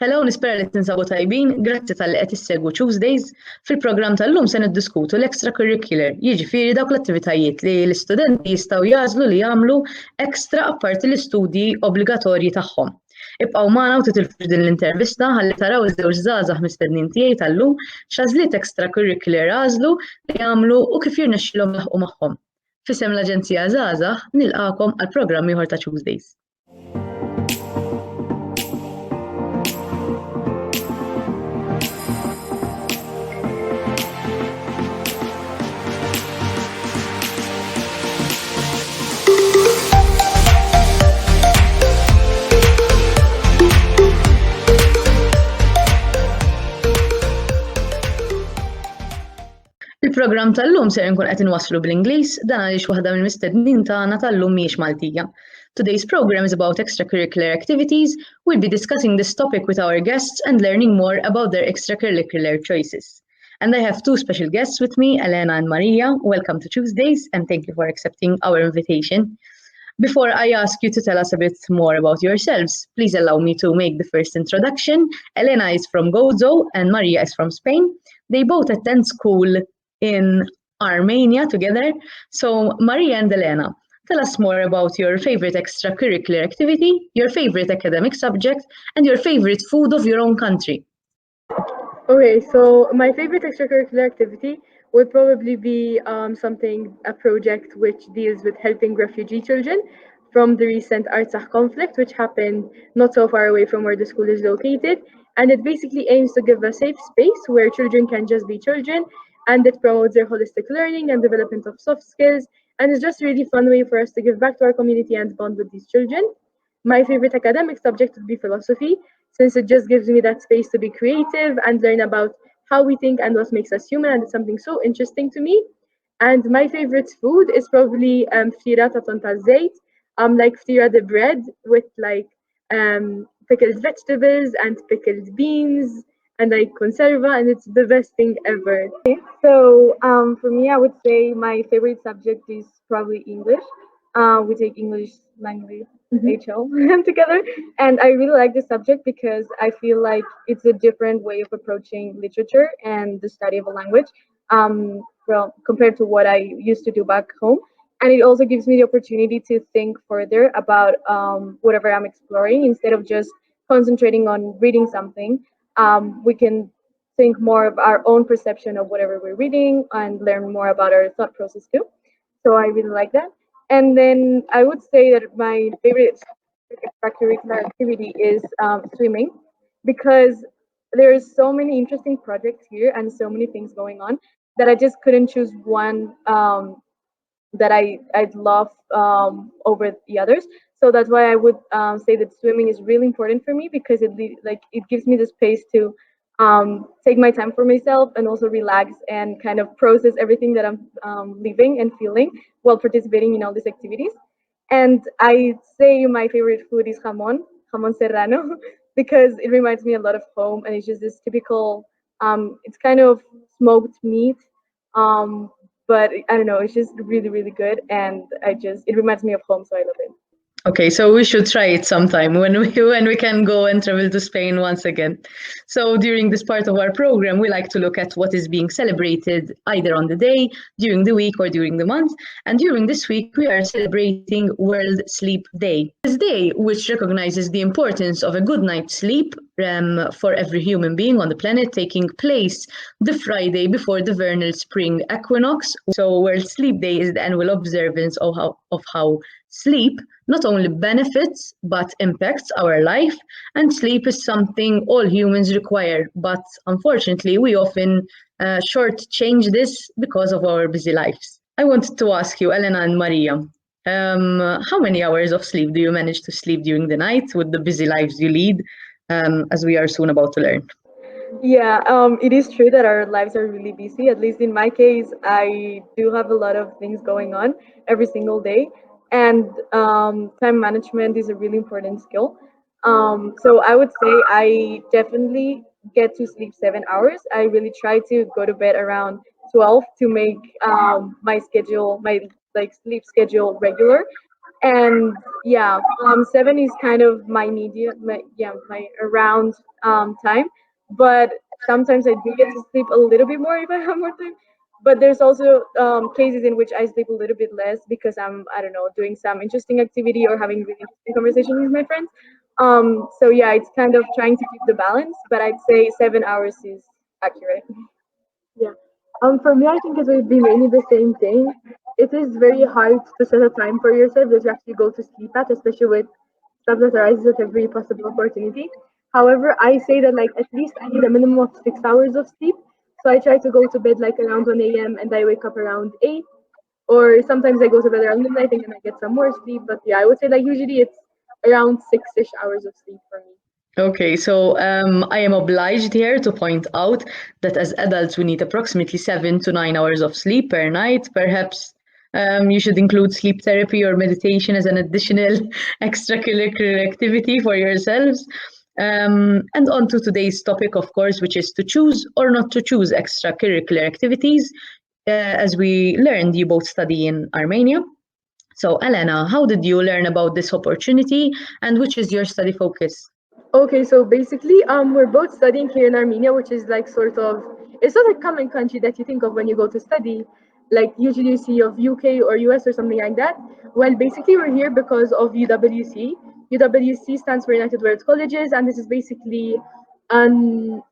Hello, nispera li tinsabu tajbin, grazzi tal-li qed issegwu Tuesdays. Fil-programm tal-lum se niddiskutu l-extracurricular, jiġifieri dawk l-attivitajiet li l-istudenti jistgħu jażlu li jagħmlu ekstra apparti l-istudji obbligatorji tagħhom. Ibqgħu magħna u titilfux din l-intervista ħalli taraw iż-żewġ żgħażagħ mistednin tiegħi tal-lum x'għażliet extracurricular għażlu li jagħmlu u kif jirnexxilhom jaħqu magħhom. F'isem l-Aġenzija Żgħażagħ nilqakom għal programm ieħor ta' Tuesdays. Il-programm tal-lum ser nkun qed inwasslu bl-Ingliż dan għaliex waħda mill-mistednin tagħna tal-lum mhijiex Maltija. Today's program is about extracurricular activities. We'll be discussing this topic with our guests and learning more about their extracurricular choices. And I have two special guests with me, Elena and Maria. Welcome to Tuesdays and thank you for accepting our invitation. Before I ask you to tell us a bit more about yourselves, please allow me to make the first introduction. Elena is from Gozo and Maria is from Spain. They both attend school in Armenia together. So Maria and Elena, tell us more about your favorite extracurricular activity, your favorite academic subject, and your favorite food of your own country. Okay, so my favorite extracurricular activity would probably be a project which deals with helping refugee children from the recent Artsakh conflict, which happened not so far away from where the school is located. And it basically aims to give a safe space where children can just be children, and it promotes their holistic learning and development of soft skills. And it's just a really fun way for us to give back to our community and bond with these children. My favorite academic subject would be philosophy, since it just gives me that space to be creative and learn about how we think and what makes us human, and it's something so interesting to me. And my favorite food is probably ftira ta' tonta zeyt, like ftira the bread with like pickled vegetables and pickled beans and like conserva, and it's the best thing ever. So for me, I would say my favorite subject is probably English. We take English language HL together, and I really like this subject because I feel like it's a different way of approaching literature and the study of a language compared to what I used to do back home. And it also gives me the opportunity to think further about whatever I'm exploring instead of just concentrating on reading something. We can think more of our own perception of whatever we're reading and learn more about our thought process too. So I really like that. And then I would say that my favorite extracurricular activity is swimming, because there's so many interesting projects here and so many things going on that I just couldn't choose one that I'd love over the others. So that's why I would say that swimming is really important for me, because it gives me the space to take my time for myself and also relax and kind of process everything that I'm living and feeling while participating in all these activities. And I'd say my favorite food is jamon serrano, because it reminds me a lot of home, and it's just this typical, it's kind of smoked meat, but I don't know, it's just really, really good, and it reminds me of home, so I love it. Okay, so we should try it sometime when we can go and travel to Spain once again. So during this part of our program, we like to look at what is being celebrated either on the day, during the week, or during the month. And during this week, we are celebrating World Sleep Day. This day, which recognizes the importance of a good night's sleep for every human being on the planet, taking place the Friday before the vernal spring equinox. So World Sleep Day is the annual observance of how sleep not only benefits but impacts our life, and sleep is something all humans require, but unfortunately we often shortchange this because of our busy lives. I wanted to ask you, Elena and Maria, how many hours of sleep do you manage to sleep during the night with the busy lives you lead, as we are soon about to learn? Yeah, it is true that our lives are really busy. At least in my case, I do have a lot of things going on every single day, and time management is a really important skill. So I would say I definitely get to sleep 7 hours. I really try to go to bed around 12 to make my sleep schedule regular. And yeah, 7 is kind of my medium, my around time. But sometimes I do get to sleep a little bit more if I have more time. But there's also cases in which I sleep a little bit less because I don't know, doing some interesting activity or having really interesting conversations with my friends. So yeah, it's kind of trying to keep the balance, but I'd say 7 hours is accurate. Yeah. For me, I think it would be mainly the same thing. It is very hard to set a time for yourself that you actually go to sleep at, especially with stuff that arises at every possible opportunity. However, I say that like at least I need a minimum of 6 hours of sleep. So I try to go to bed like around 1 a.m. and I wake up around 8. Or sometimes I go to bed around midnight and then I get some more sleep. But yeah, I would say like usually it's around 6-ish hours of sleep for me. Okay, so I am obliged here to point out that as adults, we need approximately 7 to 9 hours of sleep per night. Perhaps you should include sleep therapy or meditation as an additional extracurricular activity for yourselves. And on to today's topic, of course, which is to choose or not to choose extracurricular activities. As we learned, you both study in Armenia. So, Elena, how did you learn about this opportunity and which is your study focus? Okay, so basically, we're both studying here in Armenia, which is like sort of it's not a common country that you think of when you go to study. Like usually you see of UK or US or something like that. Well, basically we're here because of UWC. UWC stands for United World Colleges, and this is basically an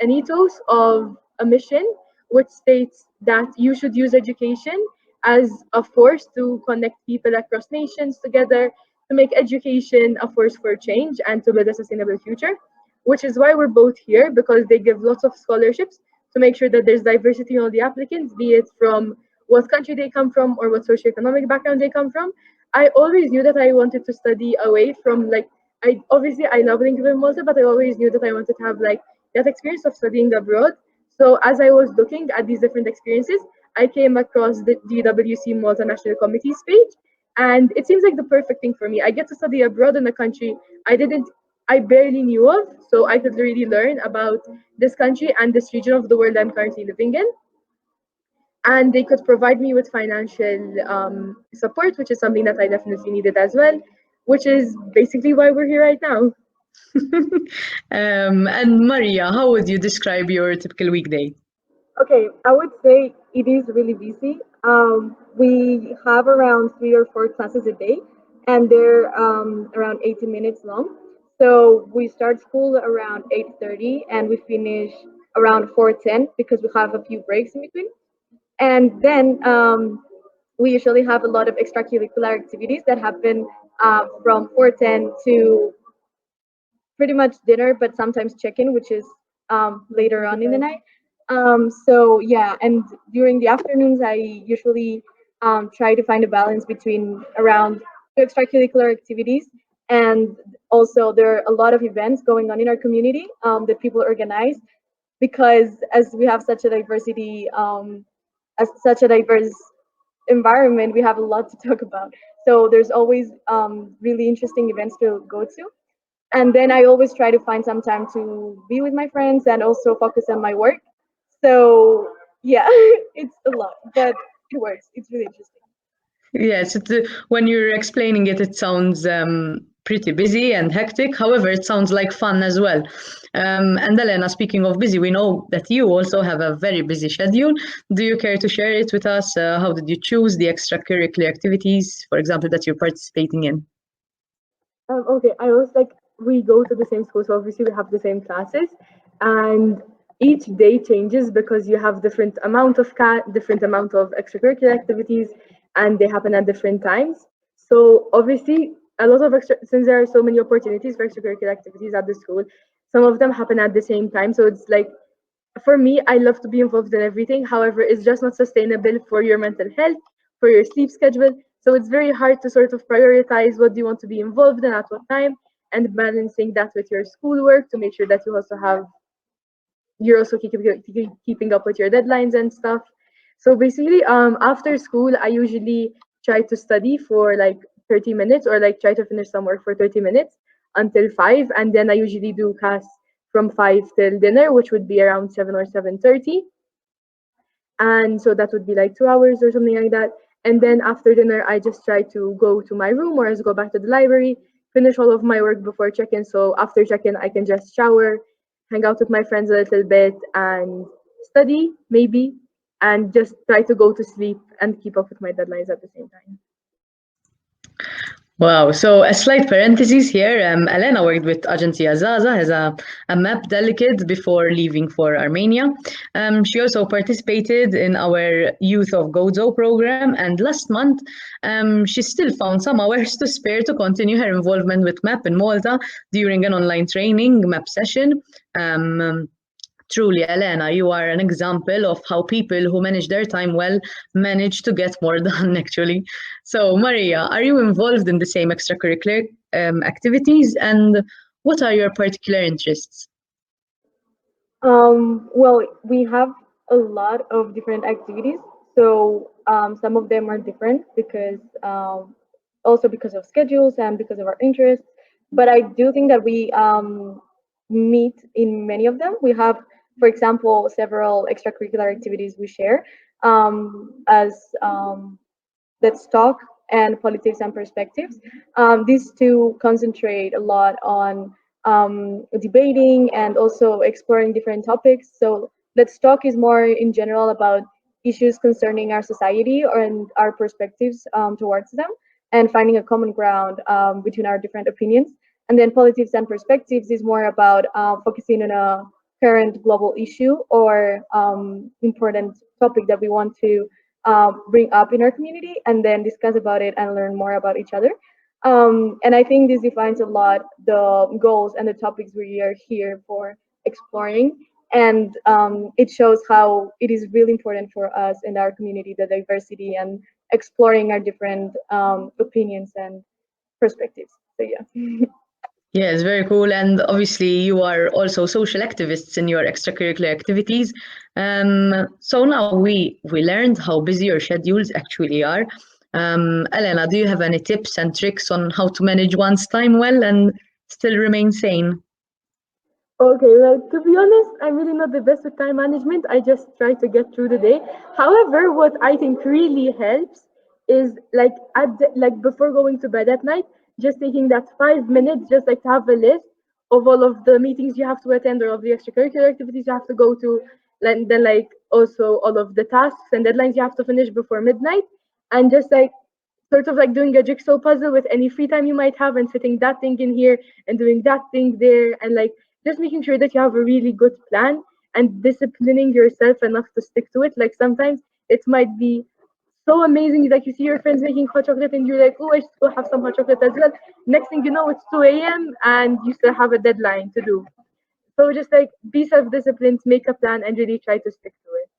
ethos of a mission which states that you should use education as a force to connect people across nations together, to make education a force for change and to build a sustainable future, which is why we're both here because they give lots of scholarships to make sure that there's diversity in all the applicants, be it from what country they come from or what socioeconomic background they come from. I always knew that I wanted to study away from like I love living in Malta, but I always knew that I wanted to have like that experience of studying abroad. So as I was looking at these different experiences, I came across the GWC Malta National Committee's page, and it seems like the perfect thing for me. I get to study abroad in a country I barely knew of, so I could really learn about this country and this region of the world I'm currently living in. And they could provide me with financial support, which is something that I definitely needed as well, which is basically why we're here right now. And Maria, how would you describe your typical weekday? Okay, I would say it is really busy. We have around 3 or 4 classes a day, and they're around 80 minutes long. So we start school around 8:30, and we finish around 4:10 because we have a few breaks in between. And then we usually have a lot of extracurricular activities that happen from 4:10 to pretty much dinner, but sometimes chicken, which is later on in the night. So yeah, and during the afternoons, I usually try to find a balance between around two extracurricular activities, and also there are a lot of events going on in our community that people organize because as we have such a diversity, as such a diverse environment, we have a lot to talk about. So there's always really interesting events to go to, and then I always try to find some time to be with my friends and also focus on my work. So yeah, it's a lot, but it works. It's really interesting. Yes, when you're explaining it, it sounds pretty busy and hectic. However, it sounds like fun as well. And Elena, speaking of busy, we know that you also have a very busy schedule. Do you care to share it with us? How did you choose the extracurricular activities, for example, that you're participating in? Okay, I was like, we go to the same school, so obviously we have the same classes, and each day changes because you have different amount of extracurricular activities, and they happen at different times. So obviously, a lot of since there are so many opportunities for extracurricular activities at the school, some of them happen at the same time. So it's like for me, I love to be involved in everything. However, it's just not sustainable for your mental health, for your sleep schedule. So it's very hard to sort of prioritize what do you want to be involved in at what time and balancing that with your schoolwork to make sure that you're also keeping up with your deadlines and stuff. So basically, after school, I usually try to study for like 30 minutes or like try to finish some work for 30 minutes until 5. And then I usually do class from 5 till dinner, which would be around 7 or 7:30. And so that would be like 2 hours or something like that. And then after dinner, I just try to go to my room or I just go back to the library, finish all of my work before check-in. So after check-in, I can just shower, hang out with my friends a little bit, and study maybe, and just try to go to sleep and keep up with my deadlines at the same time. Wow. So a slight parenthesis here. Elena worked with Agentia Zaza as a map delegate before leaving for Armenia. She also participated in our Youth of Gozo program, and last month she still found some hours to spare to continue her involvement with MAP in Malta during an online training MAP session. Um, Truly, Elena, you are an example of how people who manage their time well manage to get more done, actually. So, Maria, are you involved in the same extracurricular activities, and what are your particular interests? Well, we have a lot of different activities. So some of them are different because also because of schedules and because of our interests. But I do think that we meet in many of them. We have, for example, several extracurricular activities we share as Let's Talk and Politics and Perspectives. These two concentrate a lot on debating and also exploring different topics. So Let's Talk is more in general about issues concerning our society and our perspectives towards them and finding a common ground between our different opinions. And then Politics and Perspectives is more about focusing on a current global issue or important topic that we want to bring up in our community and then discuss about it and learn more about each other. And I think this defines a lot the goals and the topics we are here for exploring. And it shows how it is really important for us in our community, the diversity and exploring our different opinions and perspectives. So, yeah. Yes, very cool. And obviously, you are also social activists in your extracurricular activities. So now we learned how busy your schedules actually are. Elena, do you have any tips and tricks on how to manage one's time well and still remain sane? Okay, well, to be honest, I'm really not the best with time management. I just try to get through the day. However, what I think really helps is like like before going to bed at night, just taking that 5 minutes, just like to have a list of all of the meetings you have to attend or of the extracurricular activities you have to go to, and then like also all of the tasks and deadlines you have to finish before midnight, and just like sort of like doing a jigsaw puzzle with any free time you might have and fitting that thing in here and doing that thing there and like just making sure that you have a really good plan and disciplining yourself enough to stick to it. Like sometimes it might be so amazing, like you see your friends making hot chocolate and you're like, oh, I should go have some hot chocolate as well. Next thing you know, it's 2 a.m. and you still have a deadline to do. So just like be self-disciplined, make a plan, and really try to stick to it.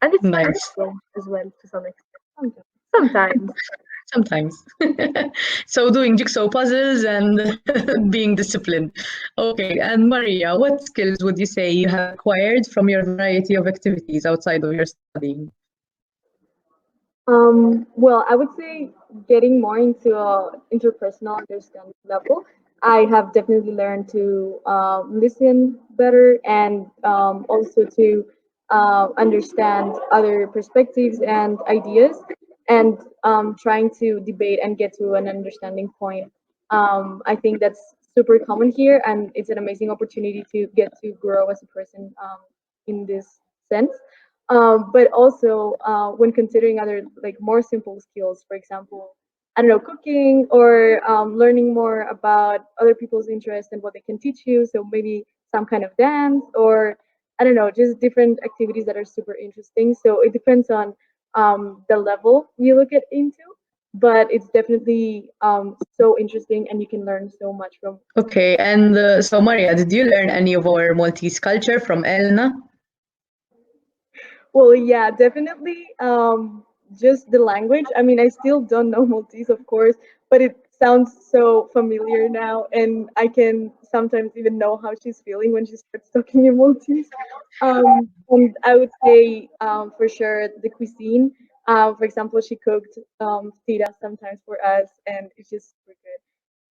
And it's Nice. stressful as well to some extent. Sometimes. Sometimes. So doing jigsaw puzzles and being disciplined. Okay, and Maria, what skills would you say you have acquired from your variety of activities outside of your studying? Well, I would say getting more into a interpersonal understanding level. I have definitely learned to listen better and also to understand other perspectives and ideas, and trying to debate and get to an understanding point. I think that's super common here, and it's an amazing opportunity to get to grow as a person in this sense. But also when considering other like more simple skills, for example, I don't know, cooking or learning more about other people's interests and what they can teach you. So maybe some kind of dance or I don't know, just different activities that are super interesting. So it depends on the level you look at into, but it's definitely so interesting and you can learn so much from. Okay, and so Maria, did you learn any of our Maltese culture from Elna? Well, yeah, definitely. Just the language. I mean, I still don't know Maltese, of course, but it sounds so familiar now, and I can sometimes even know how she's feeling when she starts talking in Maltese. And I would say, for sure, the cuisine. For example, she cooked tira sometimes for us, and it's just super good.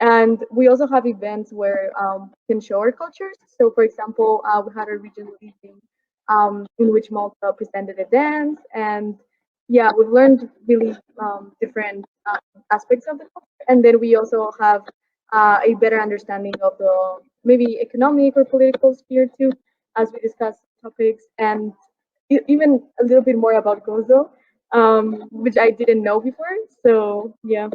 And we also have events where we can show our cultures. So, for example, we had a regional evening in which Malta presented a dance, and yeah, we've learned really different aspects of the culture, and then we also have a better understanding of the maybe economic or political sphere too, as we discuss topics, and even a little bit more about Gozo, which I didn't know before. So yeah.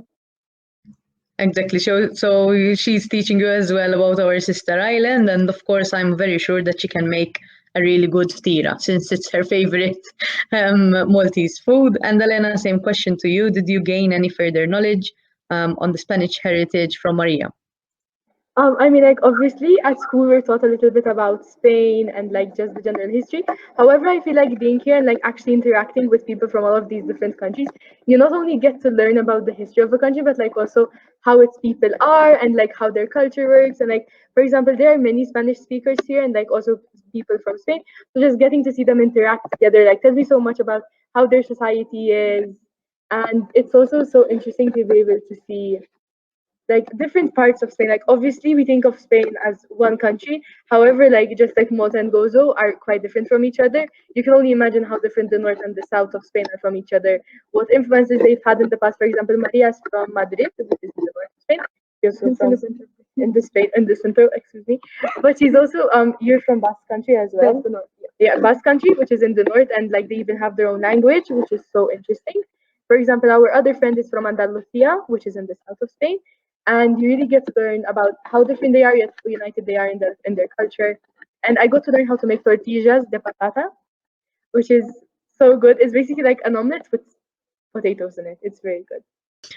Exactly. So she's teaching you as well about our sister island, and of course, I'm very sure that she can make a really good tira since it's her favorite Maltese food. And Elena, same question to you. Did you gain any further knowledge on the Spanish heritage from Maria? I mean, like obviously at school we're taught a little bit about Spain and like just the general history. However, I feel like being here and like actually interacting with people from all of these different countries, you not only get to learn about the history of a country, but like also how its people are and like how their culture works. And like, for example, there are many Spanish speakers here and like also people from Spain. So just getting to see them interact together like tells me so much about how their society is. And it's also so interesting to be able to see like different parts of Spain. Like obviously we think of Spain as one country. However, like just like Malta and Gozo are quite different from each other. You can only imagine how different the north and the south of Spain are from each other. What influences they've had in the past. For example, Maria's from Madrid, which is in the north of Spain. She's also from in the center, excuse me. But she's also you're from Basque country as well. That's the north. Yeah, Basque country, which is in the north, and like they even have their own language, which is so interesting. For example, our other friend is from Andalusia, which is in the south of Spain, and you really get to learn about how different they are yet how united they are in their culture. And I got to learn how to make tortillas de patata, which is so good. It's basically like an omelet with potatoes in it. It's very good.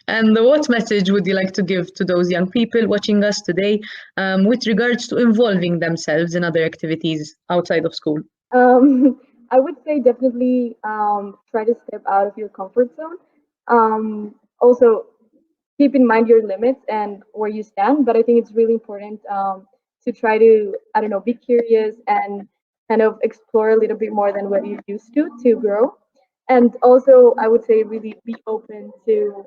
And what message would you like to give to those young people watching us today with regards to involving themselves in other activities outside of school? I would say definitely try to step out of your comfort zone. Also, keep in mind your limits and where you stand. But I think it's really important to try to, I don't know, be curious and kind of explore a little bit more than what you used to grow. And also, I would say really be open to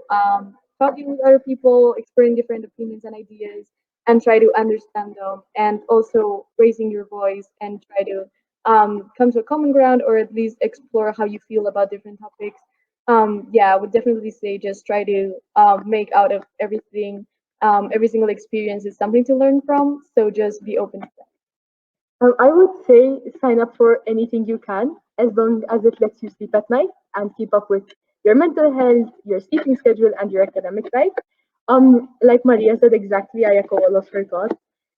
talking with other people, exploring different opinions and ideas, and try to understand them. And also raising your voice and try to come to a common ground or at least explore how you feel about different topics. Yeah, I would definitely say just try to make out of everything. Every single experience is something to learn from. So just be open to that. I would say sign up for anything you can, as long as it lets you sleep at night and keep up with your mental health, your sleeping schedule, and your academic life. Like Maria said, exactly, I echo all of her thoughts.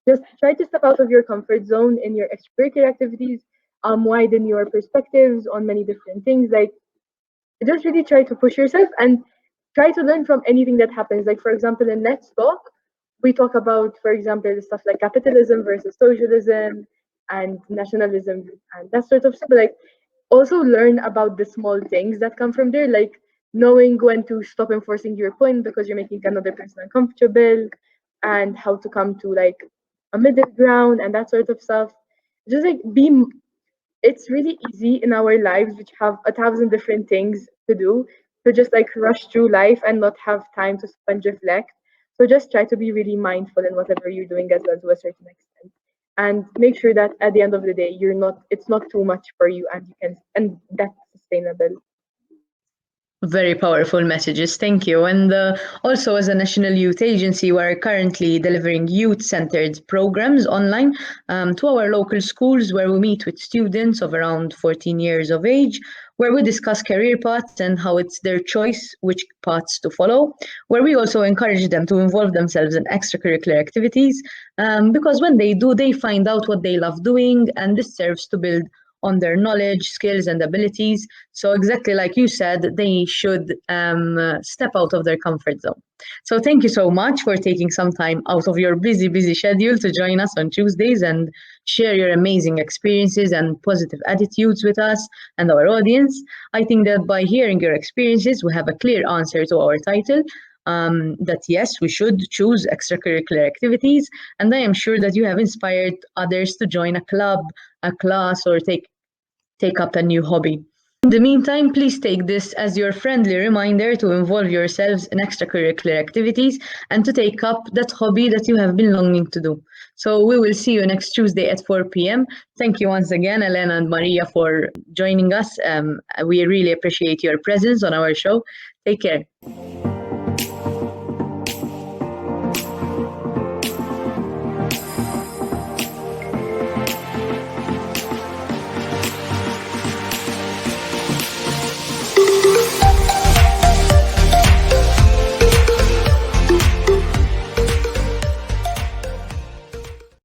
Just try to step out of your comfort zone in your extracurricular activities, widen your perspectives on many different things. Like just really try to push yourself and try to learn from anything that happens. Like for example, in Let's Talk, we talk about, for example, stuff like capitalism versus socialism and nationalism and that sort of stuff. But like also learn about the small things that come from there, like knowing when to stop enforcing your point because you're making another person uncomfortable, and how to come to like a middle ground and that sort of stuff. Just like be it's really easy in our lives, which have a thousand different things to do, to just like rush through life and not have time to stop and reflect. So just try to be really mindful in whatever you're doing as well to a certain extent. And make sure that at the end of the day it's not too much for you and you can and that's sustainable. Very powerful messages, thank you. And also, as a National Youth Agency, we're currently delivering youth centered programs online to our local schools where we meet with students of around 14 years of age, where we discuss career paths and how it's their choice which paths to follow, where we also encourage them to involve themselves in extracurricular activities because when they do, they find out what they love doing, and this serves to build on their knowledge, skills, and abilities. So, exactly like you said, they should step out of their comfort zone. So, thank you so much for taking some time out of your busy, busy schedule to join us on Tuesdays and share your amazing experiences and positive attitudes with us and our audience. I think that by hearing your experiences, we have a clear answer to our title. That yes, we should choose extracurricular activities, and I am sure that you have inspired others to join a club, a class, or take up a new hobby. In the meantime, please take this as your friendly reminder to involve yourselves in extracurricular activities and to take up that hobby that you have been longing to do. So we will see you next Tuesday at 4 p.m. Thank you once again, Elena and Maria, for joining us. We really appreciate your presence on our show. Take care.